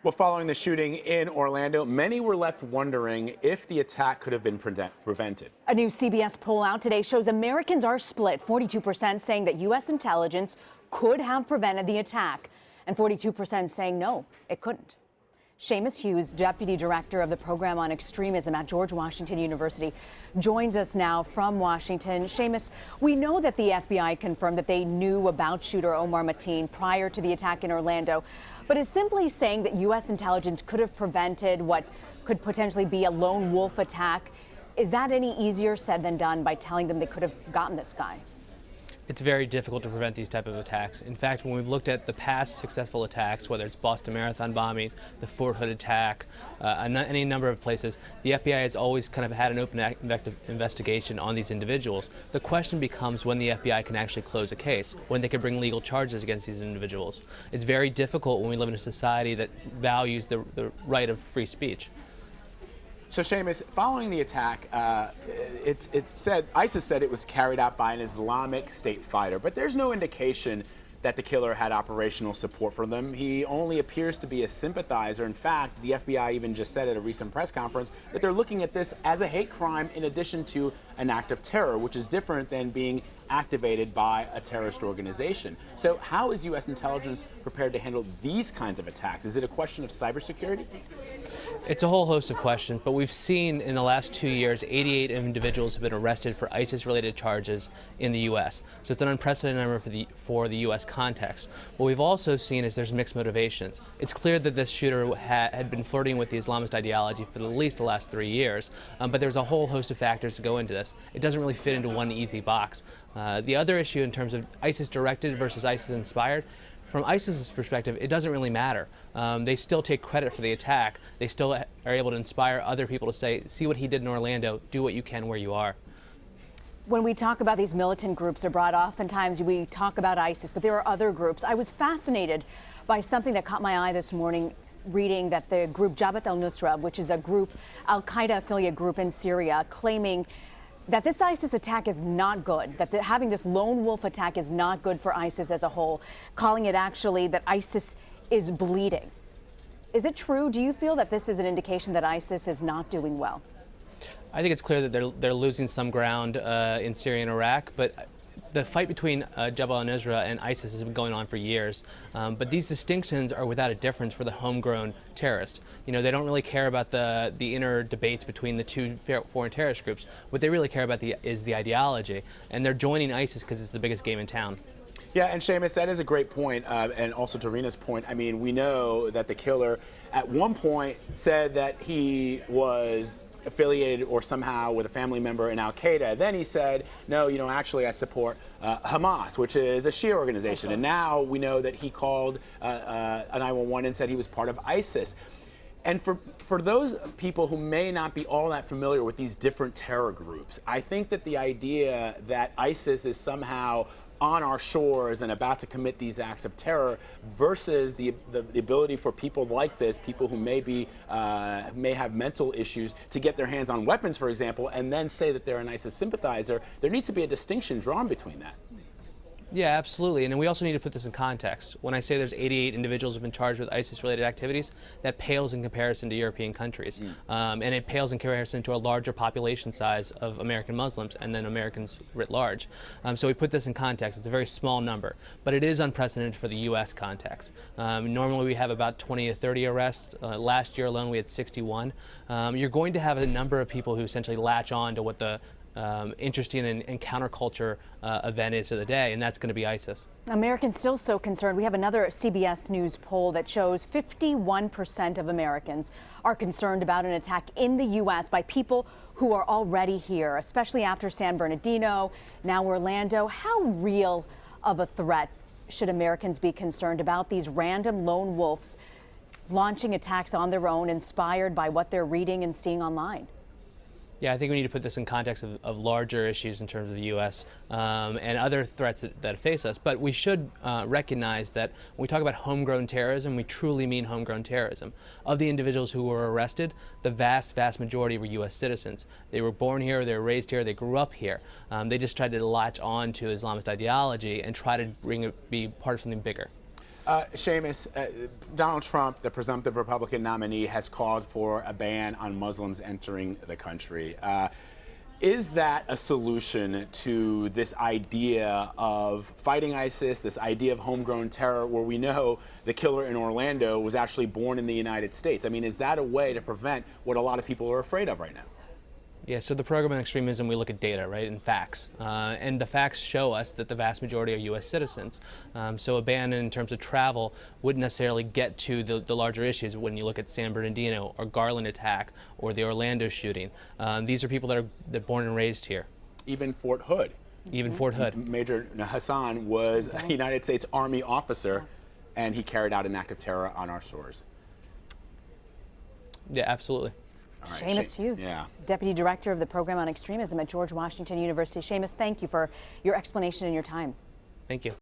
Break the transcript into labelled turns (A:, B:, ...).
A: Well, following the shooting in Orlando, many were left wondering if the attack could have been prevented.
B: A new CBS poll out today shows Americans are split, 42% saying that U.S. intelligence could have prevented the attack, and 42% saying no, it couldn't. Seamus Hughes, Deputy Director of the Program on Extremism at George Washington University, joins us now from Washington. Seamus, we know that the FBI confirmed that they knew about shooter Omar Mateen prior to the attack in Orlando, but is simply saying that U.S. intelligence could have prevented what could potentially be a lone wolf attack. Is that any easier said than done by telling them they could have gotten this guy?
C: It's very difficult to prevent these type of attacks. In fact, when we've looked at the past successful attacks, whether it's Boston Marathon bombing, the Fort Hood attack, any number of places, the FBI has always kind of had an open investigation on these individuals. The question becomes when the FBI can actually close a case, when they can bring legal charges against these individuals. It's very difficult when we live in a society that values the right of free speech.
A: So, Seamus, following the attack, ISIS said it was carried out by an Islamic State fighter, but there's no indication that the killer had operational support for them. He only appears to be a sympathizer. In fact, the FBI even just said at a recent press conference that they're looking at this as a hate crime in addition to an act of terror, which is different than being activated by a terrorist organization. So how is U.S. intelligence prepared to handle these kinds of attacks? Is it a question of cybersecurity?
C: It's a whole host of questions, but we've seen in the last 2 years, 88 individuals have been arrested for ISIS-related charges in the U.S. So it's an unprecedented number for the U.S. context. What we've also seen is there's mixed motivations. It's clear that this shooter had been flirting with the Islamist ideology for at least the last 3 years, but there's a whole host of factors to go into this. It doesn't really fit into one easy box. The other issue in terms of ISIS-directed versus ISIS-inspired, from ISIS's perspective, it doesn't really matter. They still take credit for the attack. They still are able to inspire other people to say, see what he did in Orlando, do what you can where you are.
B: When we talk about these militant groups abroad, oftentimes we talk about ISIS, but there are other groups. I was fascinated by something that caught my eye this morning, reading that the group Jabhat al-Nusra, which is a group, al-Qaeda affiliate group in Syria, claiming that this ISIS attack is not good, that having this lone wolf attack is not good for ISIS as a whole, calling it actually that ISIS is bleeding. Is it true? Do you feel that this is an indication that ISIS is not doing well?
C: I think it's clear that they're losing some ground in Syria and Iraq, but the fight between Jabhat al-Nusra and ISIS has been going on for years, but these distinctions are without a difference for the homegrown terrorists. You know, they don't really care about the inner debates between the two foreign terrorist groups. What they really care about is the ideology, and they're joining ISIS because it's the biggest game in town.
A: Yeah, and Seamus, that is a great point, and also to Rena's point. I mean, we know that the killer at one point said that he was affiliated or somehow with a family member in al-Qaeda. Then he said, no, you know, actually I support Hamas, which is a Shia organization. And now we know that he called a 911 and said he was part of ISIS. And for those people who may not be all that familiar with these different terror groups, I think that the idea that ISIS is somehow on our shores and about to commit these acts of terror versus the ability for people like this, people who may have mental issues, to get their hands on weapons, for example, and then say that they're an ISIS sympathizer, there needs to be a distinction drawn between that.
C: Yeah, absolutely. And we also need to put this in context. When I say there's 88 individuals who have been charged with ISIS-related activities, that pales in comparison to European countries. And it pales in comparison to a larger population size of American Muslims and then Americans writ large. So we put this in context. It's a very small number, but it is unprecedented for the U.S. context. Normally we have about 20 to 30 arrests. Last year alone we had 61. You're going to have a number of people who essentially latch on to what the interesting and counterculture event is of the day, and that's going to be ISIS.
B: Americans still so concerned. We have another CBS News poll that shows 51% of Americans are concerned about an attack in the U.S. by people who are already here, especially after San Bernardino, now Orlando. How real of a threat should Americans be concerned about these random lone wolves launching attacks on their own, inspired by what they're reading and seeing online?
C: Yeah, I think we need to put this in context of larger issues in terms of the U.S. And other threats that face us. But we should recognize that when we talk about homegrown terrorism, we truly mean homegrown terrorism. Of the individuals who were arrested, the vast, vast majority were U.S. citizens. They were born here, they were raised here, they grew up here. They just tried to latch on to Islamist ideology and try to be part of something bigger.
A: Seamus, Donald Trump, the presumptive Republican nominee, has called for a ban on Muslims entering the country. Is that a solution to this idea of fighting ISIS, this idea of homegrown terror, where we know the killer in Orlando was actually born in the United States? I mean, is that a way to prevent what a lot of people are afraid of right now?
C: Yeah, so the program on extremism, we look at data, right, and facts. And the facts show us that the vast majority are U.S. citizens. So a ban in terms of travel wouldn't necessarily get to the larger issues when you look at San Bernardino or Garland attack or the Orlando shooting. These are people that are born and raised here.
A: Even Fort Hood.
C: Even Fort Hood.
A: Major Hassan was a United States Army officer, and he carried out an act of terror on our shores.
C: Yeah, absolutely.
A: Right,
B: Seamus Hughes, Deputy Director of the Program on Extremism at George Washington University. Seamus, thank you for your explanation and your time.
C: Thank you.